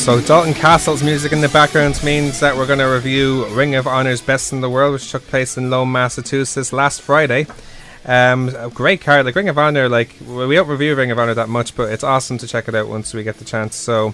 So Dalton Castle's music in the background means that we're going to review Ring of Honor's Best in the World, which took place in Lowell, Massachusetts last Friday. A great card. Like Ring of Honor, like we don't review Ring of Honor that much, but it's awesome to check it out once we get the chance. So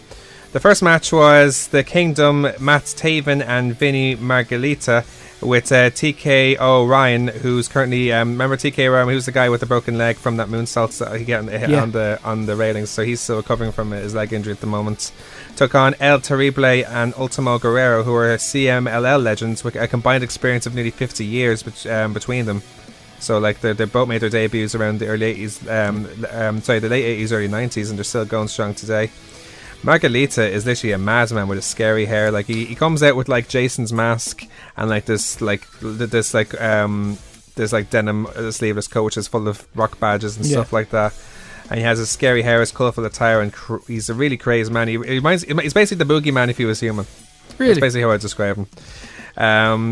the first match was the Kingdom, Matt Taven and Vinny Margherita, with TKO Orion, who's currently remember TKO Orion, who's the guy with the broken leg from that moonsault that he got hit on the railings, so he's still recovering from his leg injury at the moment. Took on El Terrible and Ultima Guerrero, who are CMLL legends with a combined experience of nearly 50 years between them. So like they both made their debuts around the early 80s, the late 80s, early 90s, and they're still going strong today. Margherita is literally a madman with a scary hair. Like he comes out with like Jason's mask and like this denim sleeveless coat which is full of rock badges and stuff like that. And he has a scary hair, his colourful attire, and he's a really crazy man. He's basically the boogeyman if he was human. Really? That's basically how I describe him.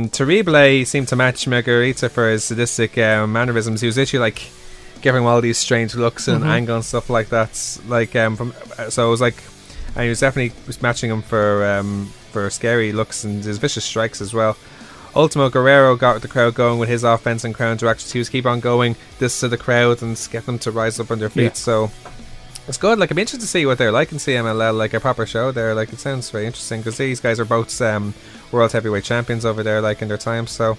Terrible seemed to match Margherita for his sadistic mannerisms. He was literally like giving him all these strange looks and angle and stuff like that. Like so it was like, and he was definitely matching him for scary looks and his vicious strikes as well. Ultimo Guerrero got the crowd going with his offense and counter actions. He was keep on going this to the crowd and get them to rise up on their feet. So it's good. Like I'm interested to see what they're like in CMLL, like a proper show there. Like it sounds very interesting because these guys are both world heavyweight champions over there, like in their time. So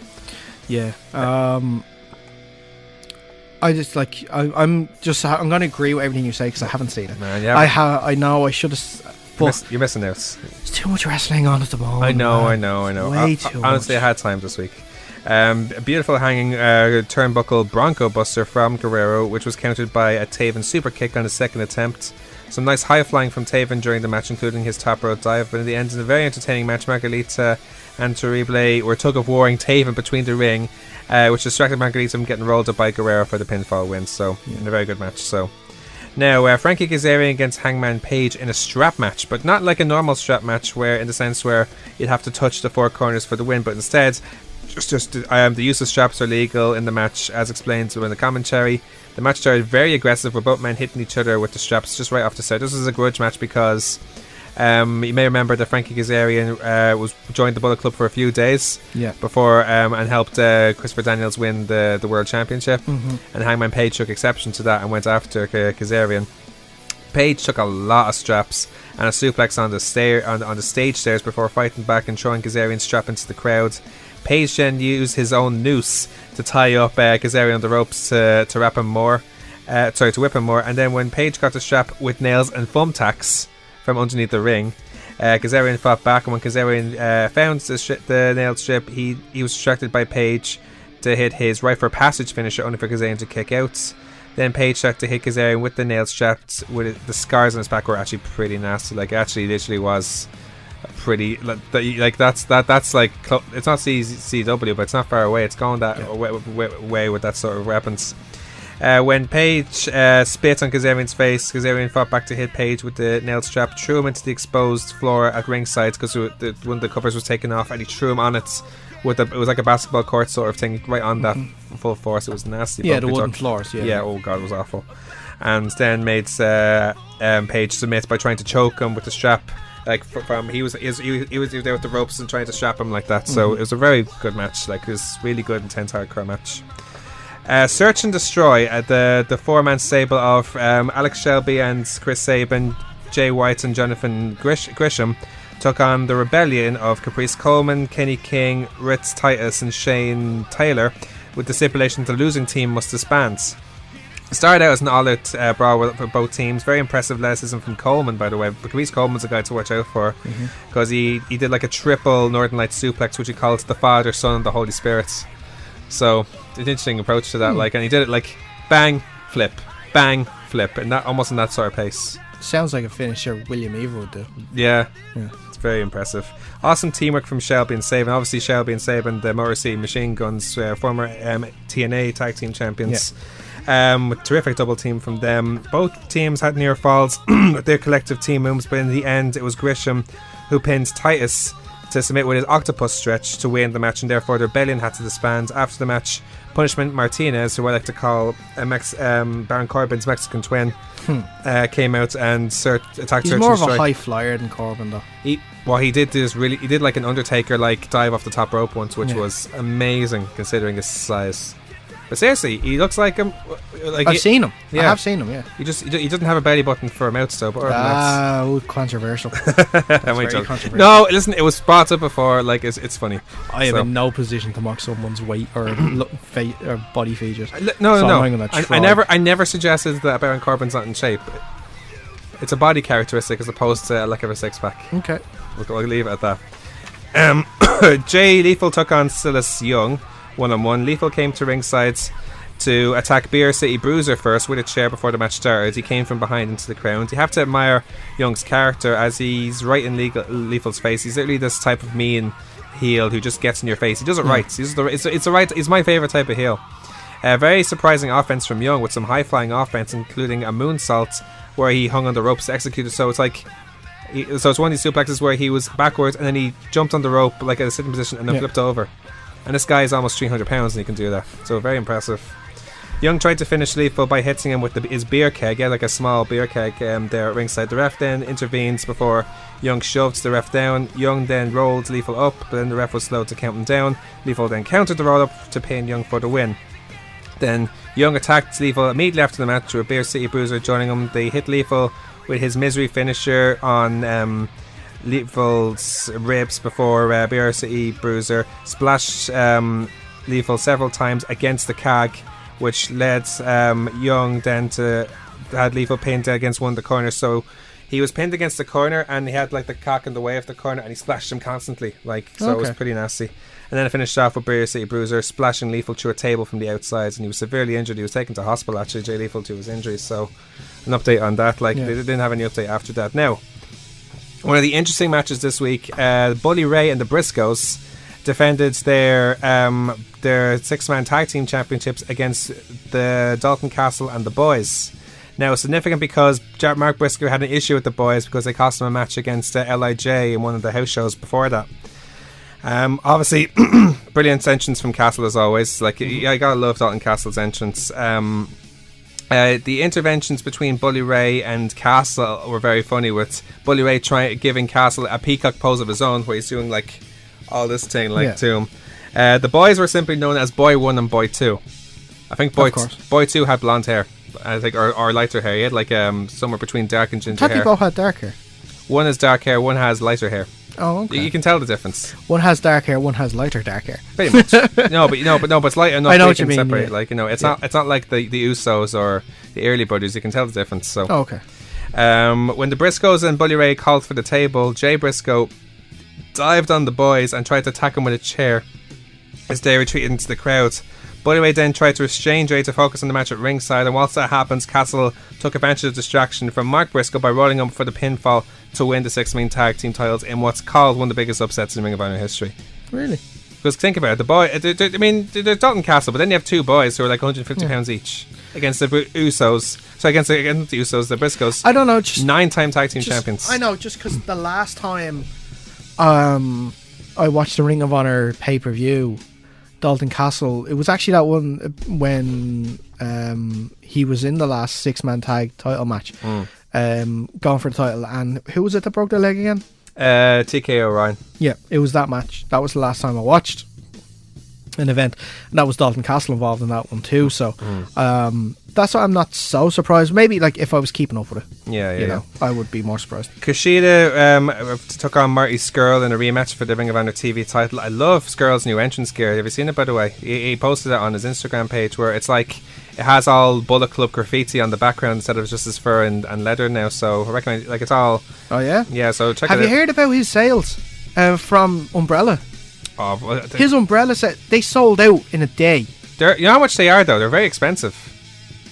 yeah, I just like I'm going to agree with everything you say because I haven't seen it. Man, yeah. I know I should have. You're missing out. There's too much wrestling on at the moment. I know. Way too much. Honestly, I had time this week. A beautiful hanging turnbuckle Bronco Buster from Guerrero, which was countered by a Taven super kick on his second attempt. Some nice high flying from Taven during the match, including his top rope dive. But in the end, in a very entertaining match, Margherita and Terrible were tug of warring Taven between the ring, which distracted Margherita from getting rolled up by Guerrero for the pinfall win. So, in a very good match. So. Now, Frankie Kazarian against Hangman Page in a strap match, but not like a normal strap match where, in the sense where you'd have to touch the four corners for the win, but instead, the use of straps are legal in the match, as explained in the commentary. The match started very aggressive, with both men hitting each other with the straps just right off the start. This was a grudge match because you may remember that Frankie Kazarian joined the Bullet Club for a few days before and helped Christopher Daniels win the World Championship. And Hangman Page took exception to that and went after Kazarian. Page took a lot of straps and a suplex on the stage stairs before fighting back and throwing Kazarian's strap into the crowd. Page then used his own noose to tie up Kazarian on the ropes to whip him more. And then when Page got the strap with nails and thumbtacks from underneath the ring, Kazarian fought back, and when Kazarian found the nailed strip, he was distracted by Page to hit his right for passage finisher, only for Kazarian to kick out. Then Page started to hit Kazarian with the nail straps. With the scars on his back were actually pretty nasty. Like, actually, literally was pretty. Like that's like, it's not CCW, but it's not far away. It's going that way with that sort of weapons. When Page spit on Kazarian's face, Kazarian fought back to hit Page with the nailed strap, threw him into the exposed floor at ringside because one of the covers was taken off, and he threw him on it it was like a basketball court sort of thing, right on that full force. It was nasty. Yeah, the wooden floors. Yeah. Oh god, it was awful. And then made Page submit by trying to choke him with the strap. Like he was there with the ropes and trying to strap him like that. So it was a very good match. Like, it was really good, intense, hardcore match. Search and Destroy, the four-man stable of Alex Shelby and Chris Sabin, Jay White and Jonathan Grisham, took on the Rebellion of Caprice Coleman, Kenny King, Ritz Titus and Shane Taylor, with the stipulation the losing team must disband. It started out as an all-out brawl for both teams. Very impressive athleticism from Coleman, by the way. But Caprice Coleman's a guy to watch out for, because he did like a triple Northern Lights suplex, which he called the Father, Son and the Holy Spirit. So it's an interesting approach to that. Like, and he did it like bang, flip, and that almost in that sort of pace. Sounds like a finisher William Eva would do. Yeah. It's very impressive. Awesome teamwork from Shelby and Sabin. Obviously, Shelby and Sabin, the Motor City Machine Guns, former TNA tag team champions. With terrific double team from them. Both teams had near falls with their collective team moves, but in the end, it was Grisham who pinned Titus to submit with his octopus stretch to win the match, and therefore the rebellion had to disband. After the match, Punishment Martinez, who I like to call Baron Corbin's Mexican twin, came out and attacked. He's more of a high flyer than Corbin, though. He did like an Undertaker like dive off the top rope once, which was amazing considering his size. But seriously, he looks like him. I've seen him. Yeah. I have seen him. Yeah. He doesn't have a belly button for a mouth stop. Controversial. Controversial. No, listen, it was brought up before. Like it's funny. I am in no position to mock someone's weight or body features. No. I never suggested that Baron Corbin's not in shape. It's a body characteristic as opposed to a lack of a six pack. Okay. We'll leave it at that. Jay Lethal took on Silas Young. 1-on-1. Lethal came to ringside to attack Beer City Bruiser first with a chair before the match started. He came from behind into the crowd. You have to admire Young's character as he's right in Lethal's face. He's literally this type of mean heel who just gets in your face. He does it right. It's my favourite type of heel. Very surprising offense from Young with some high-flying offense, including a moonsault where he hung on the ropes to execute it. So it's like... So it's one of these suplexes where he was backwards and then he jumped on the rope like at a sitting position and then flipped over. And this guy is almost 300 pounds and he can do that. So very impressive. Young tried to finish Lethal by hitting him with his beer keg. He had like a small beer keg there at ringside. The ref then intervenes before Young shoved the ref down. Young then rolled Lethal up, but then the ref was slow to count him down. Lethal then countered the roll up to pin Young for the win. Then Young attacked Lethal immediately after the match with Beer City Bruiser joining him. They hit Lethal with his misery finisher on Lethal's ribs before Beer City Bruiser splashed Lethal several times against the cag, which led Young then to had Lethal pinned against one of the corners. So he was pinned against the corner and he had like the cock in the way of the corner and he splashed him constantly. It was pretty nasty. And then it finished off with Beer City Bruiser splashing Lethal through a table from the outside, and he was severely injured. He was taken to hospital actually, Jay Lethal, to his injuries. So an update on that. They didn't have any update after that. Now, one of the interesting matches this week, Bully Ray and the Briscoes defended their 6-man tag team championships against the Dalton Castle and the Boys. Now, significant because Mark Briscoe had an issue with the Boys because they cost him a match against LIJ in one of the house shows before that. Obviously, brilliant entrance from Castle as always. I gotta love Dalton Castle's entrance. The interventions between Bully Ray and Castle were very funny, with Bully Ray giving Castle a peacock pose of his own where he's doing like all this thing to him. The Boys were simply known as Boy 1 and Boy 2. I think Boy 2 had blonde hair, I think, or lighter hair. He had somewhere between dark and ginger hair. I thought they both had dark hair. One has dark hair, one has lighter hair. Oh, okay. You can tell the difference. One has dark hair, one has lighter dark hair. Pretty much. but it's light enough. I know they what you can mean. Separate. Yeah. It's not like the Usos or the early brothers. You can tell the difference. So. Oh, okay. When the Briscoes and Bully Ray called for the table, Jay Briscoe dived on the Boys and tried to attack him with a chair as they retreated into the crowd. Bully Ray then tried to restrain Jay to focus on the match at ringside, and whilst that happens, Castle took advantage of the distraction from Mark Briscoe by rolling him for the pinfall to win the 6-man tag team titles in what's called one of the biggest upsets in Ring of Honor history. Really? Because think about it, there's Dalton Castle, but then you have two boys who are like 150 pounds each against the Usos. So against the Usos, the Briscoes. I don't know, just 9-time tag team champions. I know, just because the last time I watched the Ring of Honor pay-per-view, Dalton Castle, it was actually that one when he was in the last 6-man tag title match, going for the title, and who was it that broke their leg again? TKO Orion. Yeah, it was that match. That was the last time I watched an event, and that was Dalton Castle involved in that one too. So that's why I'm not so surprised. Maybe if I was keeping up with it, you know, I would be more surprised. Kushida took on Marty Scurll in a rematch for the Ring of Honor TV title. I love Scurll's new entrance gear. Have you seen it, by the way? He posted it on his Instagram page, where it's like it has all Bullet Club graffiti on the background instead of just his fur and leather now. So I recommend, it's all. Oh yeah, yeah. So check it out. Have you heard about his sales from Umbrella? His umbrella set, they sold out in a day. You know how much they are though? They're very expensive.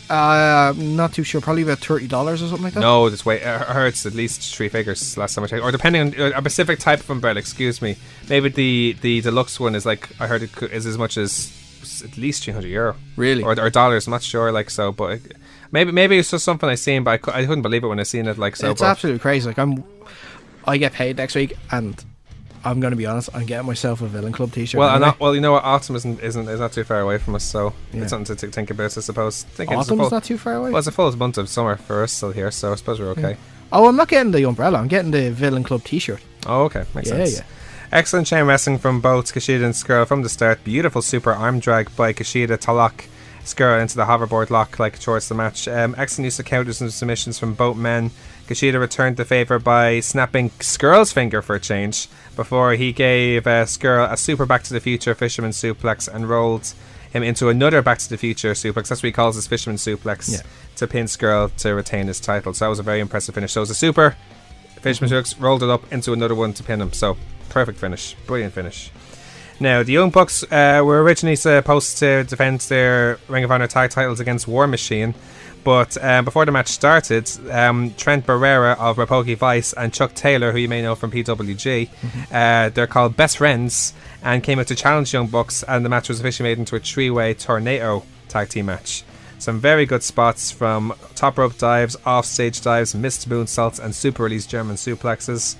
Not too sure. Probably about $30 or something like that. No, this way I heard it's at least 3 figures last time I checked. Or depending on a specific type of umbrella. Excuse me. Maybe the deluxe one is I heard it is as much as at least €300. Really? Or dollars. I'm not sure. But maybe it's just something I seen. But I couldn't believe it when I seen it. It's absolutely crazy. I get paid next week and I'm going to be honest. I'm getting myself a Villain Club t-shirt. Well, anyway. you know what? Autumn is not too far away from us, so it's something to think about, I suppose. Autumn's not too far away. Well, it's a full month of summer for us still here, so I suppose we're okay. Oh, I'm not getting the umbrella. I'm getting the Villain Club t-shirt. Oh, okay. Makes sense. Yeah. Excellent chain wrestling from both Kushida and Skrull from the start. Beautiful super arm drag by Kushida to lock Skrull into the hoverboard lock towards the match. Excellent use of counters and submissions from both men. Kushida returned the favour by snapping Skrull's finger for a change before he gave Skrull a super Back to the Future fisherman suplex and rolled him into another Back to the Future suplex. That's what he calls his fisherman suplex to pin Skrull to retain his title. So that was a very impressive finish. So it was a super fisherman suplex, rolled it up into another one to pin him. So perfect finish. Brilliant finish. Now, the Young Bucks were originally supposed to defend their Ring of Honor tag titles against War Machine, but before the match started, Trent Barrera of Rapoki Vice and Chuck Taylor, who you may know from PWG, they're called Best Friends, and came out to challenge Young Bucks, and the match was officially made into a three-way Tornado tag team match. Some very good spots from top rope dives, offstage dives, missed moonsaults, and super release German suplexes.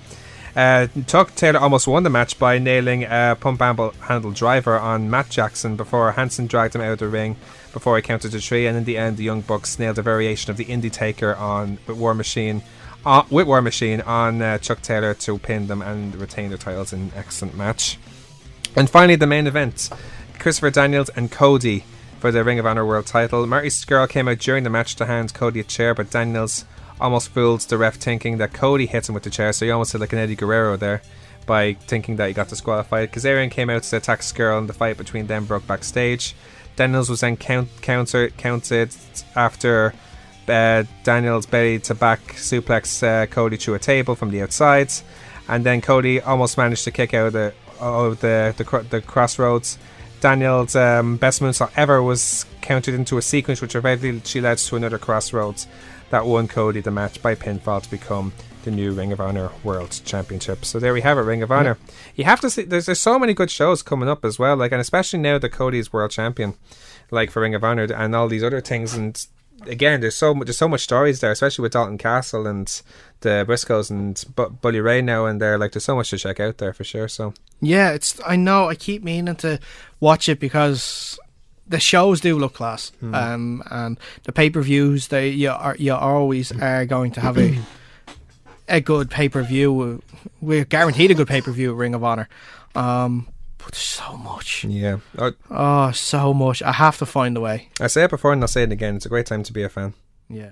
Chuck Taylor almost won the match by nailing a pump handle driver on Matt Jackson before Hansen dragged him out of the ring before he counted to 3, and in the end the Young Bucks nailed a variation of the Indie Taker with War Machine on Chuck Taylor to pin them and retain their titles in an excellent match. And finally, the main event, Christopher Daniels and Cody for the Ring of Honor World title. Marty Scurll came out during the match to hand Cody a chair, but Daniels almost fooled the ref thinking that Cody hit him with the chair, so he almost did like an Eddie Guerrero there by thinking that he got disqualified. Kazarian came out to attack Scurll, and the fight between them broke backstage. Daniels was then counted after Daniels belly to back suplex Cody through a table from the outside, and then Cody almost managed to kick out of the crossroads. Daniels' best moonsault ever was counted into a sequence which eventually led to another crossroads that won Cody the match by pinfall to become the new Ring of Honor World Championship. So there we have it, Ring of Honor. You have to see, there's so many good shows coming up as well, and especially now that Cody's World Champion, for Ring of Honor and all these other things. And again, there's so much stories there, especially with Dalton Castle and the Briscoes and Bully Ray now, and there's so much to check out there for sure. So yeah, I know I keep meaning to watch it because the shows do look class, and the pay-per-views, you always are going to have a good pay-per-view. We're guaranteed a good pay-per-view at Ring of Honor, but there's so much. Yeah. So much. I have to find a way. I say it before and I'll say it again. It's a great time to be a fan. Yeah.